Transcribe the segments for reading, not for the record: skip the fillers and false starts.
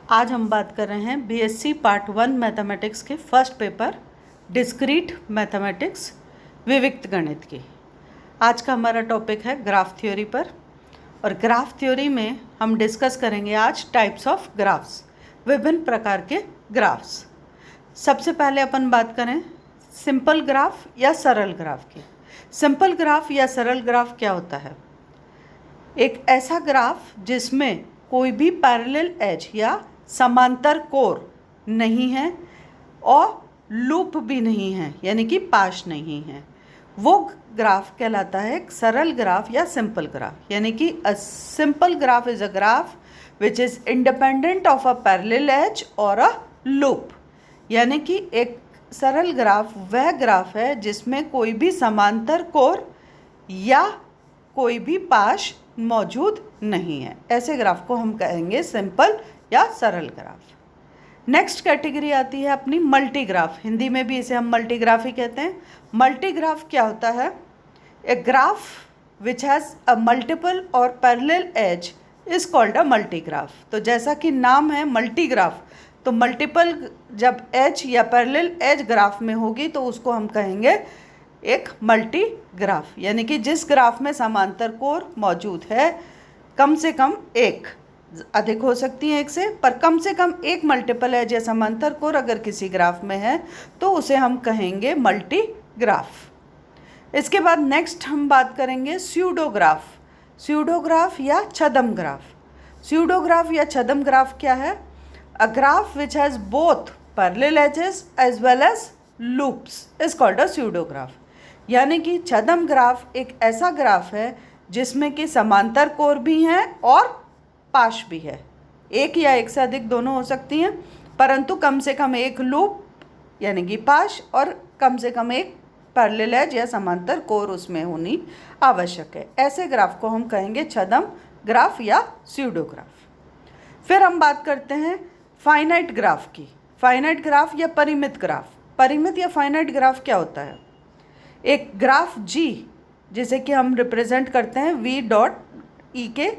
आज हम बात कर रहे हैं बीएससी पार्ट 1 मैथमेटिक्स के फर्स्ट पेपर डिस्क्रीट मैथमेटिक्स विविक्त गणित की। आज का हमारा टॉपिक है ग्राफ थ्योरी पर, और ग्राफ थ्योरी में हम डिस्कस करेंगे आज टाइप्स ऑफ ग्राफ्स, विभिन्न प्रकार के ग्राफ्स। सबसे पहले अपन बात करें सिंपल ग्राफ या सरल ग्राफ की। सिंपल ग्राफ या सरल ग्राफ क्या होता है? एक ऐसा ग्राफ जिसमें कोई भी पैरेलल एज या समांतर कोर नहीं है और लूप भी नहीं है, यानी कि पाश नहीं है, वो ग्राफ कहलाता है एक सरल ग्राफ या सिंपल ग्राफ। यानी कि a simple graph is a graph which is independent of a parallel edge और अ लूप। यानी कि एक सरल ग्राफ वह ग्राफ है जिसमें कोई भी समांतर कोर या कोई भी पाश मौजूद नहीं है। ऐसे ग्राफ को हम कहेंगे सिंपल या सरल ग्राफ। नेक्स्ट कैटेगरी आती है अपनी मल्टी ग्राफ। हिंदी में भी इसे हम मल्टी ग्राफ ही कहते हैं। मल्टी ग्राफ क्या होता है? A graph which has a multiple और parallel edge is called a multi graph. तो जैसा कि नाम है मल्टी ग्राफ, तो मल्टीपल जब एज या पैरेलल एज ग्राफ में होगी तो उसको हम कहेंगे एक मल्टी ग्राफ। यानी कि जिस ग्राफ में समांतर कोर मौजूद है, कम से कम एक, अधिक हो सकती है एक से, पर कम से कम एक मल्टीपल एज या समांतर कोर अगर किसी ग्राफ में है तो उसे हम कहेंगे मल्टी ग्राफ। इसके बाद नेक्स्ट हम बात करेंगे स्यूडोग्राफ। स्यूडोग्राफ या छद्म ग्राफ। स्यूडोग्राफ या छद्म ग्राफ क्या है? A graph which has both parallel edges as well as loops is called a pseudograph. यानी कि छद्म ग्राफ एक ऐसा ग्राफ है जिसमें कि समांतर कोर भी हैं और पाश भी है। एक या एक से अधिक दोनों हो सकती हैं, परंतु कम से कम एक लूप यानी कि पाश और कम से कम एक पैरेलल एज या समांतर कोर उसमें होनी आवश्यक है। ऐसे ग्राफ को हम कहेंगे छद्म ग्राफ या स्यूडोग्राफ। फिर हम बात करते हैं फाइनाइट ग्राफ की। फाइनाइट ग्राफ या परिमित ग्राफ। परिमित या फाइनाइट ग्राफ क्या होता है? एक ग्राफ जी जिसे कि हम रिप्रेजेंट करते हैं वी डॉट ई के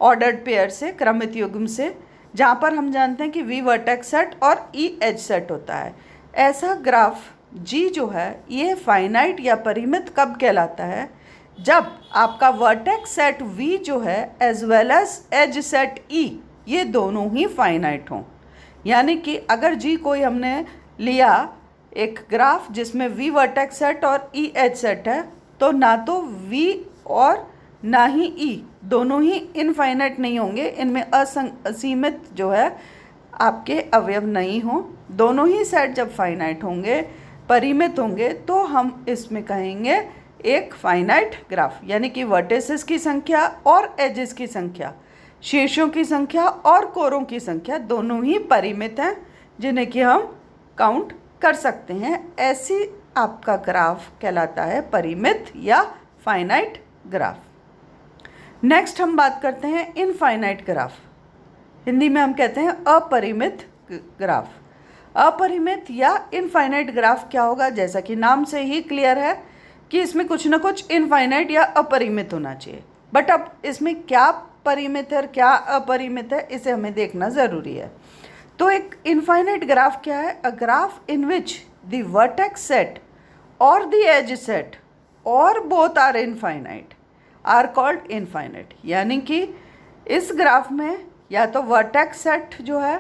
ऑर्डर्ड पेयर से, क्रमित युग्म से, जहाँ पर हम जानते हैं कि वी वर्टेक्स सेट और ई एज सेट होता है। ऐसा ग्राफ जी जो है ये फाइनाइट या परिमित कब कहलाता है? जब आपका वर्टेक्स सेट वी जो है as well as edge set E ये दोनों ही फाइनाइट हों। यानी कि अगर जी कोई हमने लिया एक ग्राफ जिसमें वी वर्टेक्स सेट और ई एज सेट है, तो ना तो वी और ना ही ई दोनों ही इनफाइनाइट नहीं होंगे, इनमें असीमित जो है आपके अवयव नहीं हों। दोनों ही सेट जब फाइनाइट होंगे, परिमित होंगे, तो हम इसमें कहेंगे एक फाइनाइट ग्राफ। यानी कि वर्टिसेस की संख्या और एजेस की संख्या, शीर्षों की संख्या और कोरों की संख्या दोनों ही परिमित हैं, जिन्हें कि हम काउंट कर सकते हैं। ऐसी आपका ग्राफ कहलाता है परिमित या फाइनाइट ग्राफ। नेक्स्ट हम बात करते हैं इनफाइनाइट ग्राफ। हिंदी में हम कहते हैं अपरिमित ग्राफ। अपरिमित या इनफाइनाइट ग्राफ क्या होगा? जैसा कि नाम से ही क्लियर है कि इसमें कुछ ना कुछ इनफाइनाइट या अपरिमित होना चाहिए, बट अब इसमें क्या परिमित है और क्या अपरिमित है इसे हमें देखना ज़रूरी है। तो एक इनफाइनाइट ग्राफ क्या है? A graph in which the vertex set और द एज सेट और both are infinite are called infinite. यानी कि इस ग्राफ में या तो वर्टेक्स सेट जो है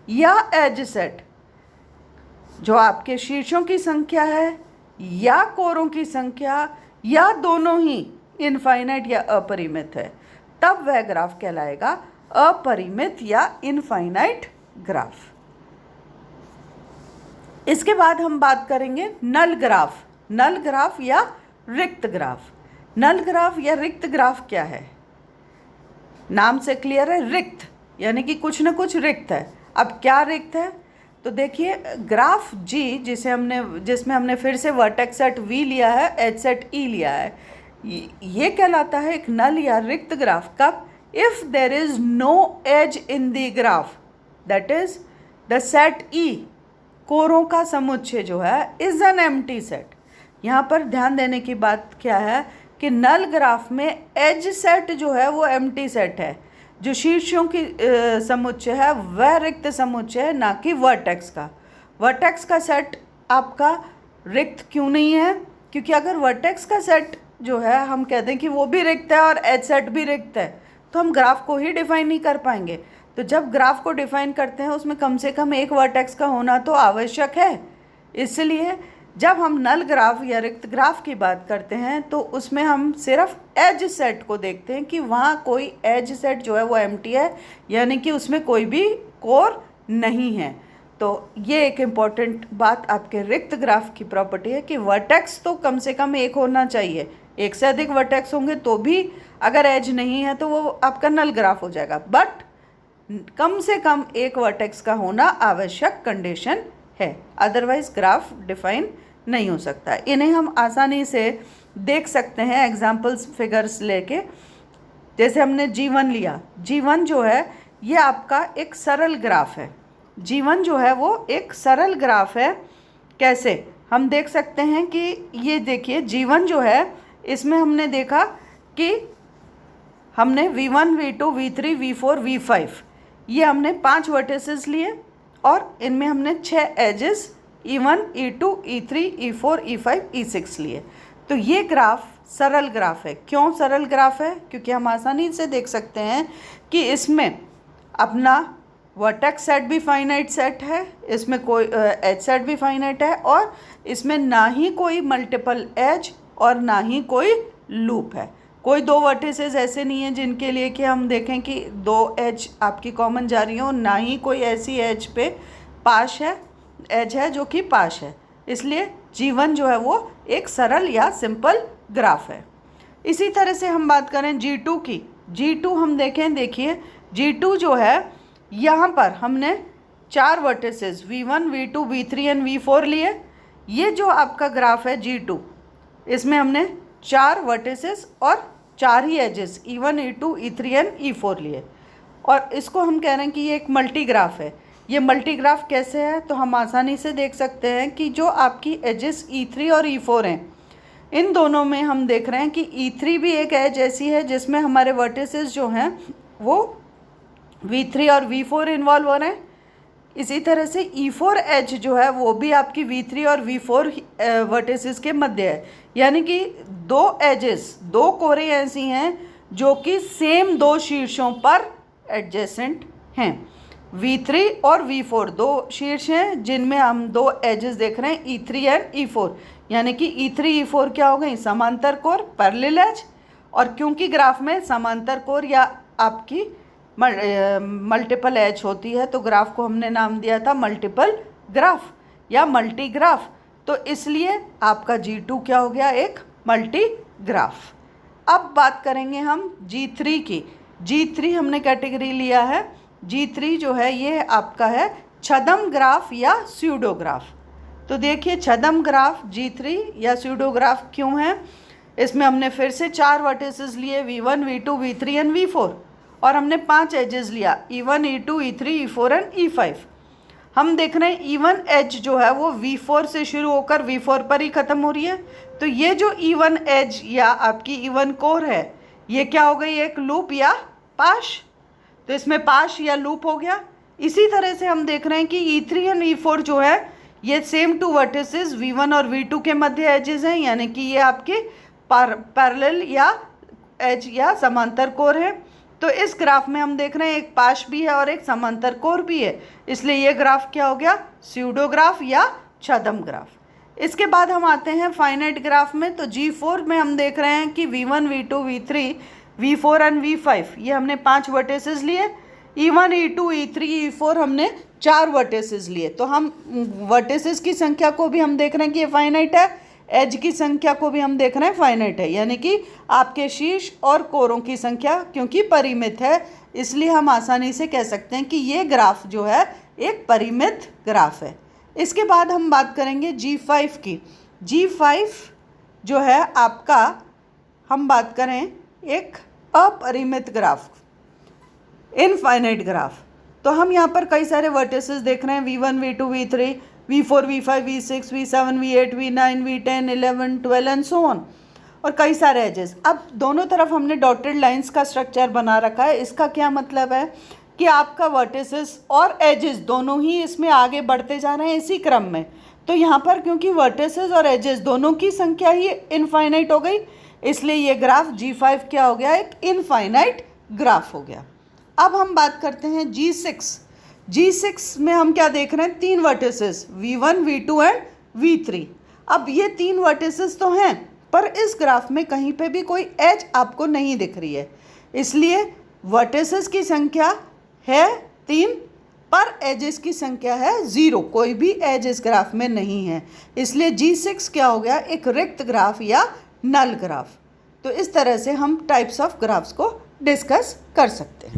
या एज सेट, जो आपके शीर्षों की संख्या है या कोरों की संख्या, या दोनों ही इनफाइनाइट या अपरिमित है, तब वह ग्राफ कहलाएगा अपरिमित या इनफाइनाइट ग्राफ। इसके बाद हम बात करेंगे नल ग्राफ। नल ग्राफ या रिक्त ग्राफ। नल ग्राफ या रिक्त ग्राफ क्या है? नाम से क्लियर है, रिक्त, यानी कि कुछ ना कुछ रिक्त है। अब क्या रिक्त है? तो देखिए ग्राफ जी जिसमें हमने फिर से वर्टेक्स सेट वी लिया है, एज सेट ई लिया है, ये कहलाता है एक नल या रिक्त ग्राफ। कब? If there is no edge in the graph, that is the set E, कोरों का समुच्चय जो है, इज एन एम्प्टी सेट। यहाँ पर ध्यान देने की बात क्या है कि नल ग्राफ में एज सेट जो है वो एम्प्टी सेट है, जो शीर्षों की समुच्चय है वह रिक्त समुच्चय है, ना कि वर्टेक्स का। वर्टेक्स का सेट आपका रिक्त क्यों नहीं है? क्योंकि अगर वर्टेक्स का सेट जो है हम कहते हैं कि वो भी रिक्त है और एज सेट भी रिक्त है, तो हम ग्राफ को ही डिफाइन नहीं कर पाएंगे। तो जब ग्राफ को डिफाइन करते हैं उसमें कम से कम एक वर्टेक्स का होना तो आवश्यक है। इसलिए जब हम नल ग्राफ या रिक्त ग्राफ की बात करते हैं तो उसमें हम सिर्फ एज सेट को देखते हैं कि वहाँ कोई एज सेट जो है वो एम्प्टी है, यानी कि उसमें कोई भी कोर नहीं है। तो ये एक इम्पॉर्टेंट बात आपके रिक्त ग्राफ की प्रॉपर्टी है कि वर्टेक्स तो कम से कम एक होना चाहिए। एक से अधिक वर्टेक्स होंगे तो भी अगर एज नहीं है तो वो आपका नल ग्राफ हो जाएगा, बट कम से कम एक वर्टेक्स का होना आवश्यक कंडीशन है, अदरवाइज ग्राफ डिफाइन नहीं हो सकता। इन्हें हम आसानी से देख सकते हैं एग्जाम्पल्स फिगर्स लेके। जैसे हमने G1 लिया, G1 जो है ये आपका एक सरल ग्राफ है। G1 जो है वो एक सरल ग्राफ है। कैसे हम देख सकते हैं कि ये देखिए G1 जो है इसमें हमने देखा कि हमने V1, V2, V3, V4, V5 ये हमने 5 वर्टिसेस लिए और इनमें हमने 6 edges E1, E2, E3, E4, E5, E6 लिए। तो ये ग्राफ सरल ग्राफ है। क्यों सरल ग्राफ है? क्योंकि हम आसानी से देख सकते हैं कि इसमें अपना वर्टेक्स सेट भी फाइनाइट सेट है, इसमें कोई एज सेट भी फाइनाइट है, और इसमें ना ही कोई मल्टीपल एज और ना ही कोई लूप है। कोई दो वर्टिसेस ऐसे नहीं है जिनके लिए कि हम देखें कि दो एज आपकी कॉमन जा रही हो, ना ही कोई ऐसी एज पे पाश है, एज है जो कि पाश है। इसलिए G1 जो है वो एक सरल या सिंपल ग्राफ है। इसी तरह से हम बात करें G2 की। G2 हम देखें, देखिए G2 जो है यहाँ पर हमने 4 vertices V1, V2, V3 and V4 लिए। ये जो आपका ग्राफ है G2, इसमें हमने 4 वर्टिसेस और 4 ही edges E1, E2, E3 and E4 लिए, और इसको हम कह रहे हैं कि ये एक मल्टी ग्राफ है। ये मल्टी ग्राफ कैसे है? तो हम आसानी से देख सकते हैं कि जो आपकी एजेस E3 और E4 हैं, इन दोनों में हम देख रहे हैं कि E3 भी एक एज ऐसी है जिसमें हमारे वर्टिसेस जो हैं वो V3 और V4 इन्वॉल्व हो रहे हैं। इसी तरह से E4 एज जो है वो भी आपकी V3 और V4 वर्टिसेस के मध्य है, यानी कि दो एजेस, दो कोरें ऐसी हैं जो कि सेम दो शीर्षों पर एडजेसेंट हैं। V3 और V4 दो शीर्ष हैं जिनमें हम दो एजेस देख रहे हैं, E3 एंड E4, यानी कि E3 E4 क्या हो गई? समांतर कोर, पैरेलल एज। और क्योंकि ग्राफ में समांतर कोर या आपकी मल्टीपल एज होती है तो ग्राफ को हमने नाम दिया था मल्टीपल ग्राफ या मल्टी ग्राफ। तो इसलिए आपका G2 क्या हो गया? एक मल्टी ग्राफ। अब बात करेंगे हम G3 की। G3 हमने कैटेगरी लिया है। G3 जो है ये आपका है छद्म ग्राफ या स्यूडोग्राफ। तो देखिए छद्म ग्राफ G3 या स्यूडोग्राफ क्यों है? इसमें हमने फिर से 4 वर्टिसेस लिए V1, V2, V3 and V4, और हमने 5 एजेस लिया E1, E2, E3, E4 and E5। हम देख रहे हैं E1 एज जो है वो V4 से शुरू होकर V4 पर ही ख़त्म हो रही है। तो ये जो E1 एज या आपकी E1 कोर है ये क्या हो गई? एक लूप या पाश। तो इसमें पाश या लूप हो गया। इसी तरह से हम देख रहे हैं कि E3 एंड E4 जो है ये सेम टू वर्टिसेस V1 और V2 के मध्य एजेस हैं, यानी कि ये आपके पैरेलल या एज या समांतर कोर है। तो इस ग्राफ में हम देख रहे हैं एक पाश भी है और एक समांतर कोर भी है, इसलिए ये ग्राफ क्या हो गया? स्यूडोग्राफ या छद्म ग्राफ। इसके बाद हम आते हैं फाइनाइट ग्राफ में। तो G4 में हम देख रहे हैं कि V1, V2, V3, V4 and V5 ये हमने 5 वर्टिसेस लिए। E1, E2, E3, E4 हमने 4 वर्टिसेस लिए। तो हम वर्टिसेस की संख्या को भी हम देख रहे हैं कि ये फाइनाइट है, एज की संख्या को भी हम देख रहे हैं फाइनाइट है, यानी कि आपके शीर्ष और कोरों की संख्या क्योंकि परिमित है, इसलिए हम आसानी से कह सकते हैं कि ये ग्राफ जो है एक परिमित ग्राफ है। इसके बाद हम बात करेंगे G5 की। G5 जो है आपका, हम बात करें एक अपरिमित ग्राफ, इनफाइनाइट ग्राफ। तो हम यहाँ पर कई सारे वर्टिसेस देख रहे हैं V1, V2, V3, V4, V5, V6, V7, V8, V9, V10, 11, 12 and so on. और कई सारे एजेस। अब दोनों तरफ हमने डॉटेड लाइंस का स्ट्रक्चर बना रखा है। इसका क्या मतलब है कि आपका वर्टिसेस और एजेस दोनों ही इसमें आगे बढ़ते जा रहे हैं इसी क्रम में। तो यहाँ पर क्योंकि वर्टिसेस और एजेस दोनों की संख्या ही इनफाइनाइट हो गई, इसलिए ये ग्राफ G5 क्या हो गया, एक इनफाइनाइट ग्राफ हो गया। अब हम बात करते हैं G6। G6 में हम क्या देख रहे हैं, 3 vertices V1, V2 and V3। अब ये 3 वर्टिसेस तो हैं, पर इस ग्राफ में कहीं पे भी कोई एज आपको नहीं दिख रही है, इसलिए वर्टिसेस की संख्या है 3 पर एजेस की संख्या है 0। कोई भी एज इस ग्राफ में नहीं है, इसलिए G6 क्या हो गया, एक रिक्त ग्राफ या नल ग्राफ। तो इस तरह से हम टाइप्स ऑफ ग्राफ्स को डिस्कस कर सकते हैं।